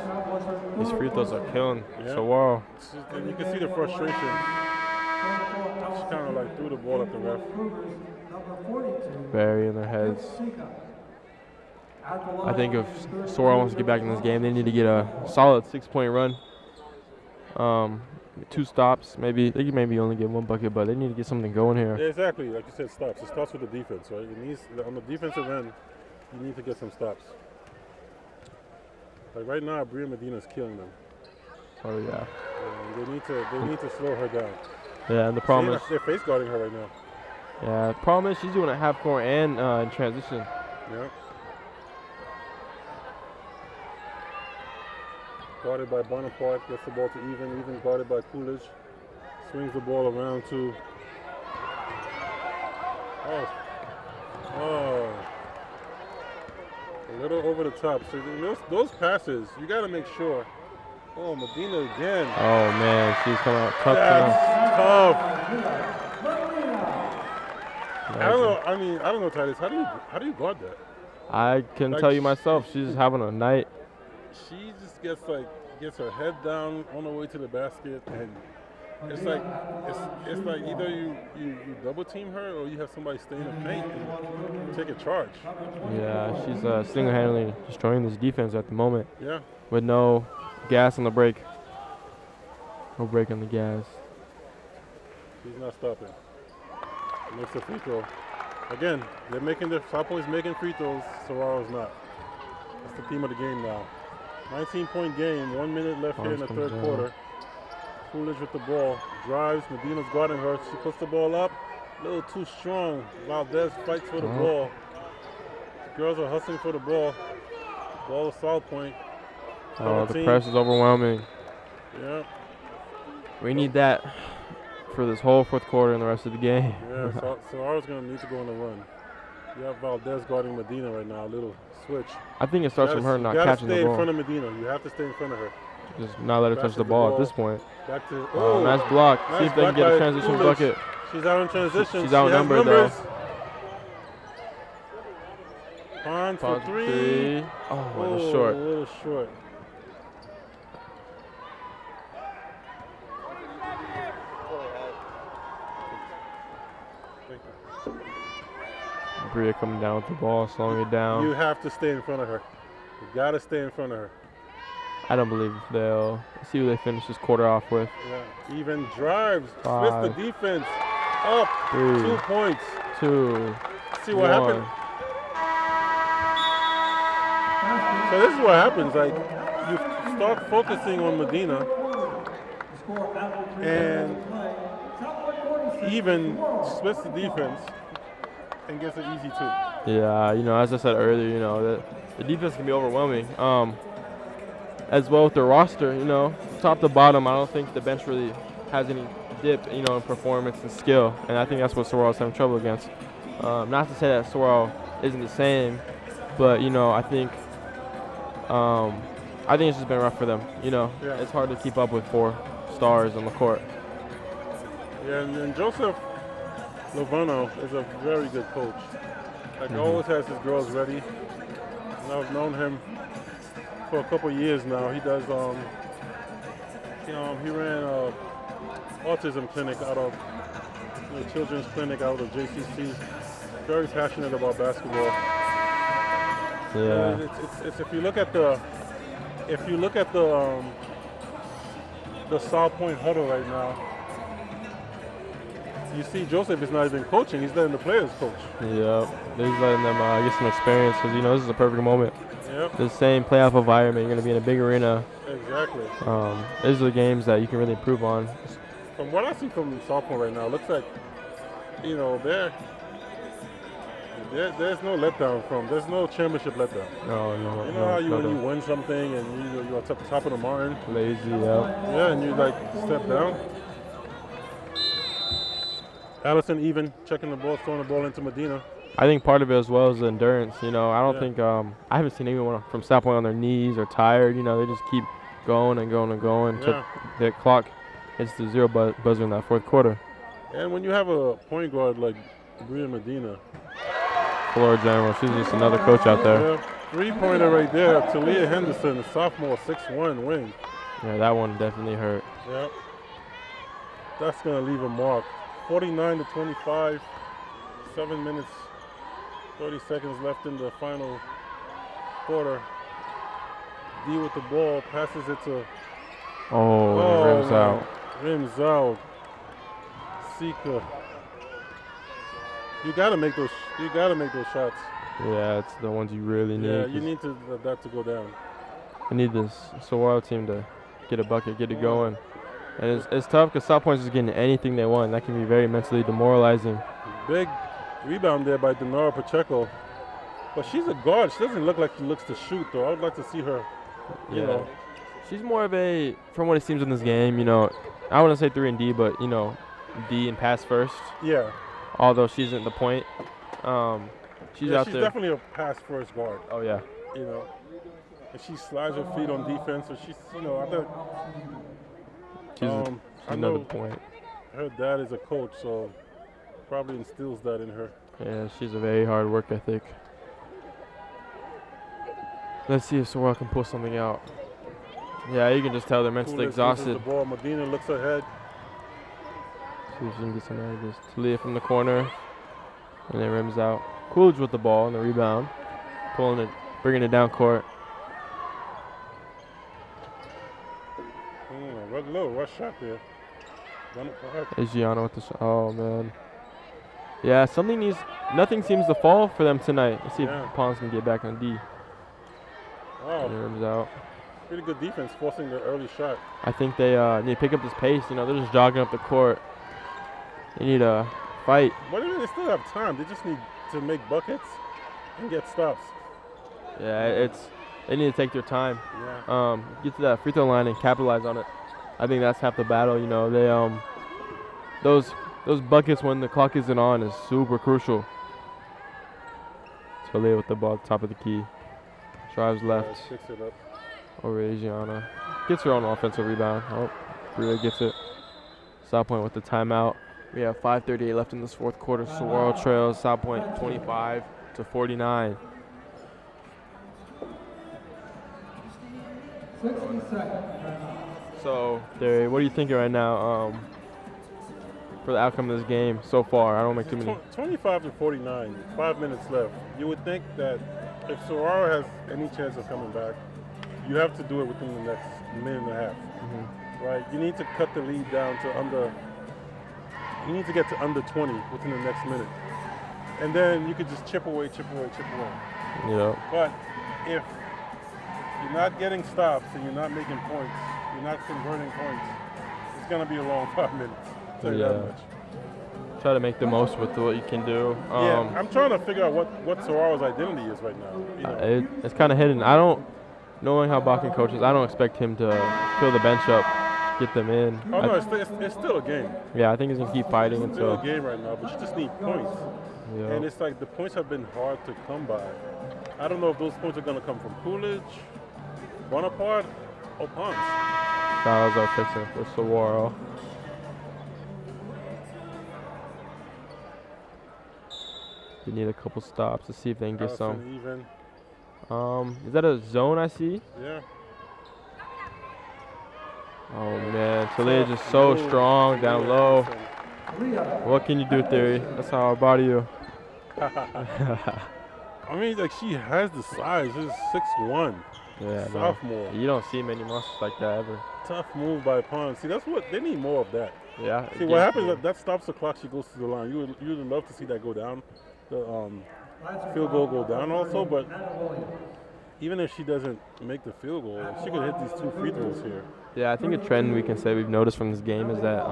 These free throws are killing. Yeah. Sahuaro. And you can see the frustration. She kind of like threw the ball at the ref. Very in their heads. I think if Sahuaro wants to get back in this game, they need to get a solid 6-point run. 2 stops, maybe. They can maybe only get 1 bucket, but they need to get something going here. Yeah, exactly. Like you said, stops. It starts with the defense, right? It needs, on the defensive end, you need to get some stops. Like right now, Bria Medina is killing them. Oh yeah. They need to slow her down. Yeah, and the problem is they're face guarding her right now. Yeah, the problem is she's doing it half court and in transition. Yeah. Guarded by Bonaparte, gets the ball to Even guarded by Coolidge. Swings the ball around to. Oh. A little over the top. So those passes, you got to make sure. Oh, Medina again. Oh man, she's coming out tough. That's tough. I don't know. I don't know, Titus. How do you guard that? I can tell you myself. She's having a night. She just gets her head down on the way to the basket, and it's like either you double team her or you have somebody stay in the paint and take a charge. Yeah, she's single-handedly destroying this defense at the moment. Yeah. With no gas on the break. No break on the gas. She's not stopping. Makes a free throw. Again, Salpointe's making free throws. Sahuaro's not. That's the theme of the game now. 19-point game, 1 minute left here in the third quarter. Coolidge with the ball, drives, Medina's guarding her. She puts the ball up, a little too strong. Valdez fights for the ball. Girls are hustling for the ball. Ball to Salpointe. Oh, the press is overwhelming. Yeah. We need that for this whole fourth quarter and the rest of the game. Yeah, so Sahuaro's going to need to go on the run. You have Valdez guarding Medina right now, a little switch. I think it starts from her not catching the ball. You got to stay in ball. front of Medina. You have to stay in front of her. Just not let her touch the ball at this point. Back to nice block. Nice See if they can get a transition bucket. She's out in transition. She's outnumbered though. Pond for three. Oh, a little short. A little short. Bria coming down with the ball, slowing it down. You have to stay in front of her. You got to stay in front of her. I don't believe they'll see who they finish this quarter off with. Yeah. Even drives. Five. Splits the defense. Up. 3. 2 points. 2. See what happened? So this is what happens. Like, you start focusing on Medina, and even splits the defense and gets an easy 2. Yeah, you know, as I said earlier, you know, the defense can be overwhelming. As well with the roster, you know, top to bottom, I don't think the bench really has any dip, you know, in performance and skill, and I think that's what Sahuaro's having trouble against. Not to say that Sahuaro isn't the same, but you know, I think it's just been rough for them. You know, It's hard to keep up with 4 stars on the court. Yeah, and Joseph Lovano is a very good coach. Like, always has his girls ready. And I've known him for a couple of years now. He does, he ran a autism clinic out of, children's clinic out of JCC. Very passionate about basketball. Yeah. It's if you look at the Salpointe huddle right now, you see Joseph is not even coaching; he's letting the players coach. Yeah, he's letting them get some experience because this is a perfect moment. Yep. The same playoff environment. You're going to be in a big arena. Exactly. These are the games that you can really improve on. From what I see from Salpointe right now, it looks like, there's no letdown there's no championship letdown. No. You know how when you win something and you're at the top of the mountain? Lazy, yeah. Yeah, and you step down. Allison even checking the ball, throwing the ball into Medina. I think part of it as well is the endurance. I don't think I haven't seen anyone from Salpointe on their knees or tired. They just keep going and going and going. Yeah. The clock hits the 0 buzzer in that fourth quarter. And when you have a point guard like Bria Medina, Floor general, she's just another coach out there. Yeah, 3-pointer right there. Talia Henderson, a sophomore, 6'1" wing. Yeah, that one definitely hurt. Yeah, that's gonna leave a mark. 49-25, 7 minutes, 30 seconds left in the final quarter. D with the ball, passes it to. Rims out. Rims out. Sika. You gotta make those shots. Yeah, it's the ones you really need. Yeah, you need that to go down. I need this Sahuaro team to get a bucket, get it going. And it's tough because Salpointe is getting anything they want. That can be very mentally demoralizing. Big rebound there by Denora Pacheco. But she's a guard. She doesn't look like she looks to shoot, though. I would like to see her, you know. She's more of a, from what it seems in this game, I wouldn't say 3 and D, but, D and pass first. Yeah. Although she isn't the point. She's out there. She's definitely a pass first guard. Oh, yeah. And she slides her feet on defense. So she's, I thought. She's another point. Her dad is a coach, so probably instills that in her. Yeah, she's a very hard work ethic. Let's see if Sahuaro can pull something out. Yeah, you can just tell they're mentally exhausted. The ball. Medina looks ahead. See if she can get some edges. Talia from the corner, and then rims out. Coolidge with the ball and the rebound, pulling it, bringing it down court. Rush shot there. Is Gianna with the shot? Oh man. Yeah, nothing seems to fall for them tonight. Let's see if Pons can get back on D. Wow. And rims out. Pretty good defense, forcing the early shot. I think they need to pick up this pace. They're just jogging up the court. They need to fight. But they still have time. They just need to make buckets and get stops. Yeah, they need to take their time. Yeah. Get to that free throw line and capitalize on it. I think that's half the battle. those buckets when the clock isn't on is super crucial. Cholla with the ball at the top of the key. Drives left. Picks it up. Over Adriana. Gets her own offensive rebound. Oh, Bria gets it. Salpointe with the timeout. We have 5:38 left in this fourth quarter. Sahuaro trails Salpointe 25-49. 60 seconds. So, Derry, what are you thinking right now for the outcome of this game so far? I don't make too many. 25-49, 5 minutes left. You would think that if Sahuaro has any chance of coming back, you have to do it within the next minute and a half. Right? You need to cut the lead down to under. You need to get to under 20 within the next minute, and then you could just chip away. Yeah. But if you're not getting stops and you're not making points, you're not converting points, it's gonna be a long 5 minutes. I'll tell you that much. Try to make the most with what you can do. Yeah, I'm trying to figure out what Sahuaro's identity is right now. You know? It's kind of hidden. Knowing how Bakken coaches, I don't expect him to fill the bench up, get them in. Oh no, it's still a game. Yeah, I think he's gonna keep fighting It's until. still a game right now, but you just need points. Yeah. And it's like the points have been hard to come by. I don't know if those points are gonna come from Coolidge, Bonaparte, or Ponce. Fouls are fixing for Sahuaro. They need a couple stops to see if they can get some. Even. Is that a zone I see? Yeah. Oh man, Cholla just so strong down low. What can you do, Theory? That's how I body you. I mean, like, she has the size. She's 6'1". Yeah, Sophomore. no. You don't see many muscles like that ever. Tough move by Ponce. See, that's what they need more of that. Yeah. See, what happens is that stops the clock. She goes to the line. You would love to see that go down. The field goal go down also, but even if she doesn't make the field goal, she could hit these 2 free throws here. Yeah, I think a trend we can say we've noticed from this game is that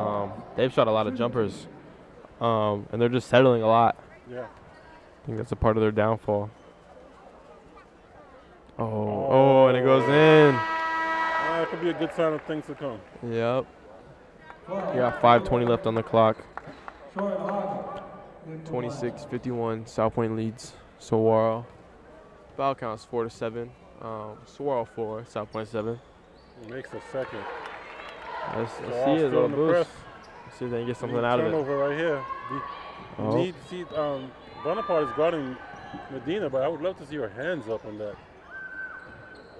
they've shot a lot of jumpers, and they're just settling a lot. Yeah. I think that's a part of their downfall. Oh, and it goes in. It could be a good sign of things to come. Yep. We got 5:20 left on the clock. 26-51, Salpointe leads Sahuaro. Foul count is 4-7. Sahuaro 4, Salpointe 7. Makes a second. Let's see it, a little boost. Let's see if they can get something out of it. Turnover right here. You need to see Bonaparte is guarding Medina, but I would love to see her hands up on that.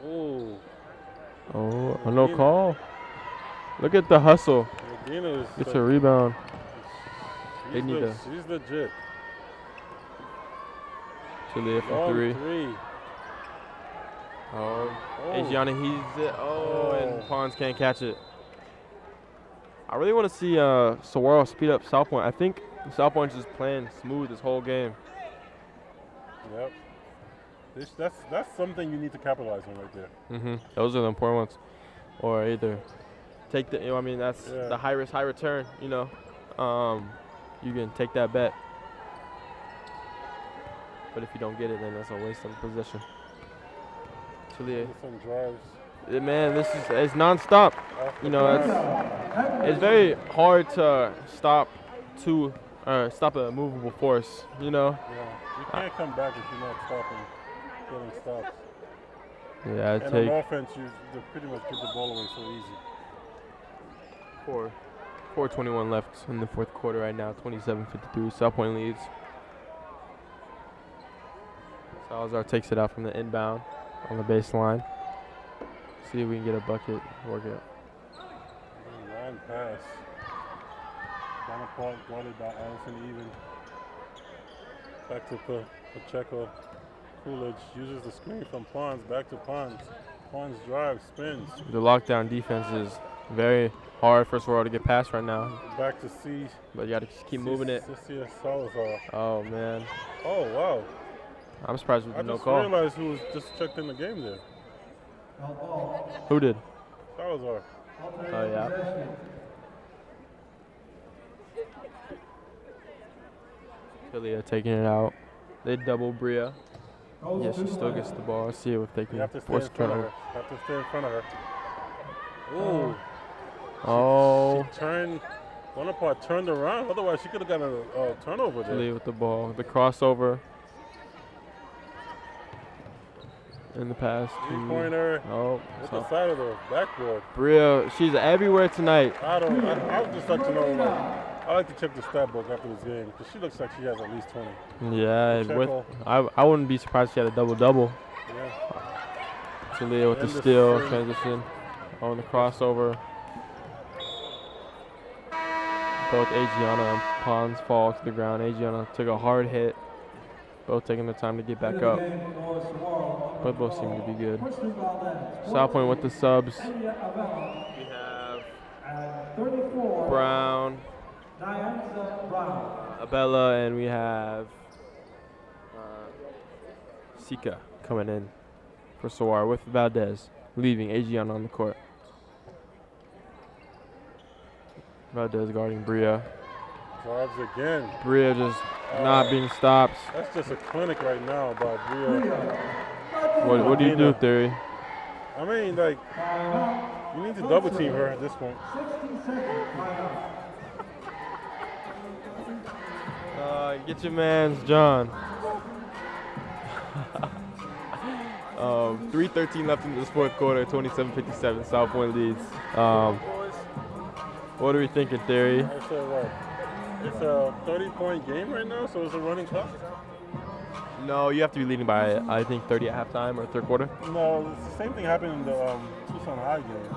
Oh, no call. Look at the hustle. Medina Gets a rebound. She's legit. Cholla for 3. Adriana he's it. And Pons can't catch it. I really want to see Sahuaro speed up Salpointe. I think Salpointe is playing smooth this whole game. Yep. That's something you need to capitalize on right there. Those are the important ones. Or either take the, that's the high risk, high return, you can take that bet. But if you don't get it, then that's a waste of possession. Cholla. Man, it's non-stop. It's very hard to stop a movable force, Yeah, you can't come back if you're not getting stops. Yeah, and on offense, they pretty much get the ball away so easy. 4:21 left in the fourth quarter right now, 27-52. Salpointe leads. Salazar takes it out from the inbound on the baseline. See if we can get a bucket, work it. Long pass. Bonaparte guarded by Allison Even. Back to Pacheco. Coolidge uses the screen from Pons, back to Pons. Pons drives, spins. The lockdown defense is very hard for Sahuaro to get past right now. Back to C. But you got to keep moving it. Salazar. Oh, man. Oh, wow. I'm surprised with no call. I just realized who was just checked in the game there. Who did? Salazar. Oh, yeah. Cholla taking it out. They double Bria. Yeah, she still gets the ball. See if they can force a turnover. Have to stay in front of her. Ooh. Oh. She turned Bonaparte turned around. Otherwise, she could have gotten a turnover there. Talia with the ball. The crossover. In the pass. Three-pointer with the side of the backboard. Bria, she's everywhere tonight. I would just like to know, I like to check the stat book after this game because she looks like she has at least 20. Yeah, I wouldn't be surprised if she had a double-double. Yeah. Talia with the steal, transition on the crossover. Both Adriana and Pons fall to the ground. Adriana took a hard hit. Both taking the time to get back up. But both seem to be good. Salpointe with the subs. We have Brown, Abella, and we have Sika coming in for Sahuaro with Valdez, leaving Adriana on the court. Valdez guarding Bria. Drives again. Bria just not being stopped. That's just a clinic right now by Bria. What do you do, Theory? I mean, like, you need to double team her at this point. Get your man's John. 3:13 left in this fourth quarter, 27-57, Salpointe leads. What are we thinking, Theory? I said what? It's a 30-point game right now, so it's a running clock? No, you have to be leading by, I think, 30 at halftime or third quarter. No, it's the same thing happened in the Tucson High game.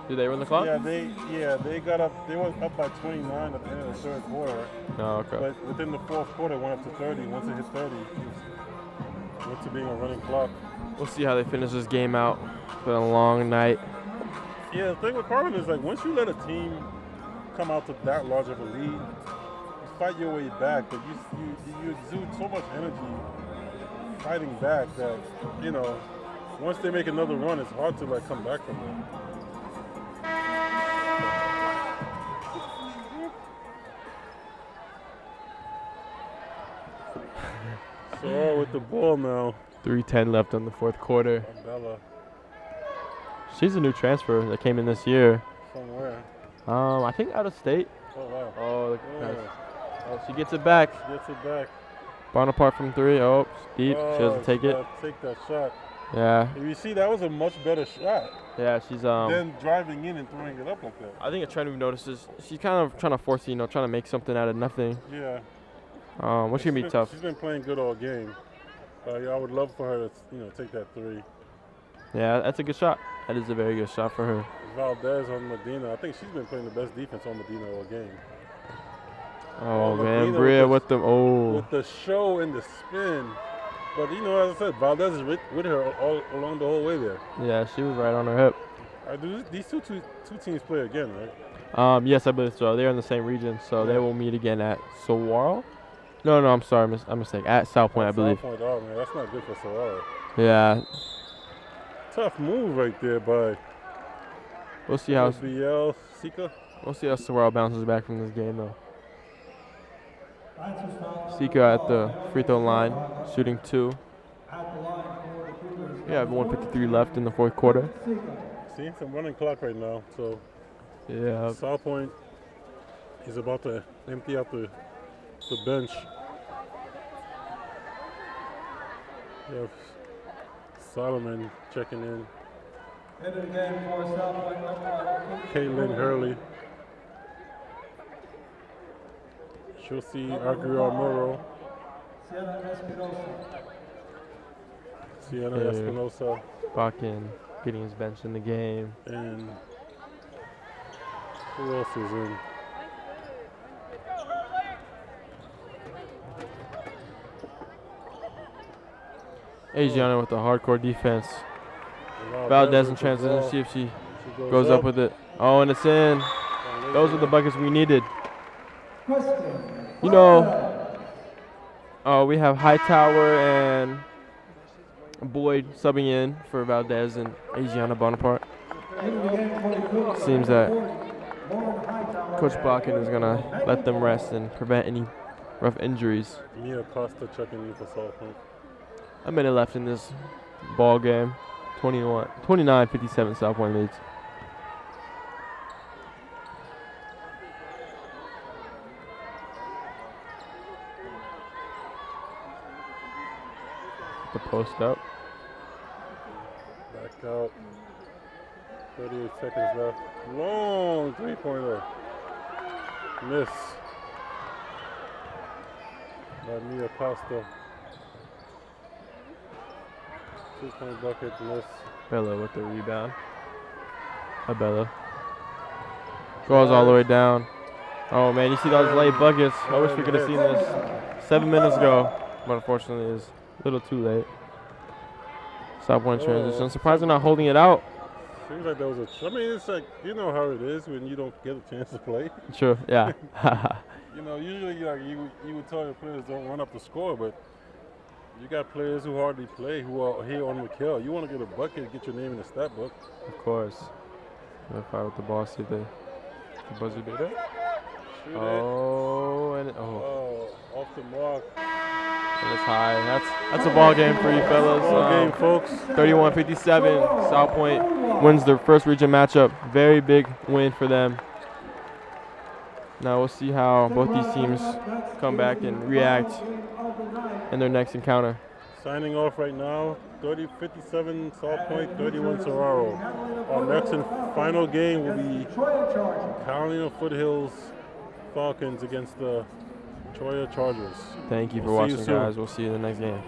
Did they run the clock? Yeah, they got up. They were up by 29 at the end of the third quarter. Oh, okay. But within the fourth quarter, it went up to 30. Once it hit 30, it went to being a running clock. We'll see how they finish this game out. It's been a long night. Yeah, the thing with Carmen is, like, once you let a team come out to that large of a lead, you fight your way back, but you exude so much energy fighting back that, you know, once they make another run, it's hard to, like, come back from that. So with the ball now. 3:10 left on the fourth quarter. Bella. She's a new transfer that came in this year. From where? I think out of state. Oh, wow. Oh, look at that. Oh, she gets it back. She gets it back. Bonaparte from three. Oh, deep. She doesn't take it. Take that shot. Yeah. If you see, that was a much better shot. Yeah, she's than driving in and throwing it up like that. I think a trend we've noticed is she's kind of trying to force, trying to make something out of nothing. Yeah. Which can be tough. She's been playing good all game. Yeah, I would love for her to, take that three. Yeah, that's a good shot. That is a very good shot for her. Valdez on Medina. I think she's been playing the best defense on Medina all game. Oh, man, Bria with the with the show and the spin. But, as I said, Valdez is with her all along the whole way there. Yeah, she was right on her hip. These two teams play again, right? Yes, I believe so. They're in the same region, so they will meet again at Sahuaro. No, I'm sorry. I'm mistaken. At Salpointe, I believe. Salpointe, oh, man, that's not good for Sahuaro. Yeah. Tough move right there by We'll see how Sika. We'll see how Sahuaro bounces back from this game, though. Sika at the free throw line, shooting 2. We have 1:53 left in the fourth quarter. See, some running clock right now. So, yeah. Salpointe is about to empty out the bench. We have Solomon checking in. Caitlin Hurley. She'll see Arguello Muro. Sienna Espinosa. Bakken getting his bench in the game. And who else is in? Adriana with the hardcore defense. Valdez in transition, see if she goes up with it. Oh, and it's in. Those are the buckets we needed. We have Hightower and Boyd subbing in for Valdez and Adriana Bonaparte. Seems that Coach Bakken is going to let them rest and prevent any rough injuries. Mia Costa checking in for Salpointe. A minute left in this ball game. 29-57 Salpointe leads. the post up. Back out. 38 seconds left. Long three-pointer. Miss. By Mia Costa. 2-point bucket, miss. Bella with the rebound. Bella. Goes all the way down. Oh man, you see those late buckets. I wish we could have seen this 7 minutes ago, but unfortunately it's a little too late. Salpointe transition. Surprised they're not holding it out. Seems like that was I mean, it's like, you know how it is when you don't get a chance to play. True, yeah. You know, usually you would tell your players don't run up the score, but you got players who hardly play who are here on McHale. You want to get a bucket, get your name in the stat book. Of course. Gonna fight with the ball, see if the buzzer beater. Oh, and off the mark. And it's high. That's a ball game for you fellas. Ball game, folks. 31-57. Salpointe wins their first region matchup. Very big win for them. Now we'll see how both these teams come back and react in their next encounter. Signing off right now, 30-57 Salpointe, 31 Sahuaro. Our next and final game will be Catalina Foothills Falcons against the Cholla Chargers. Thank you for watching, guys. We'll see you in the next game.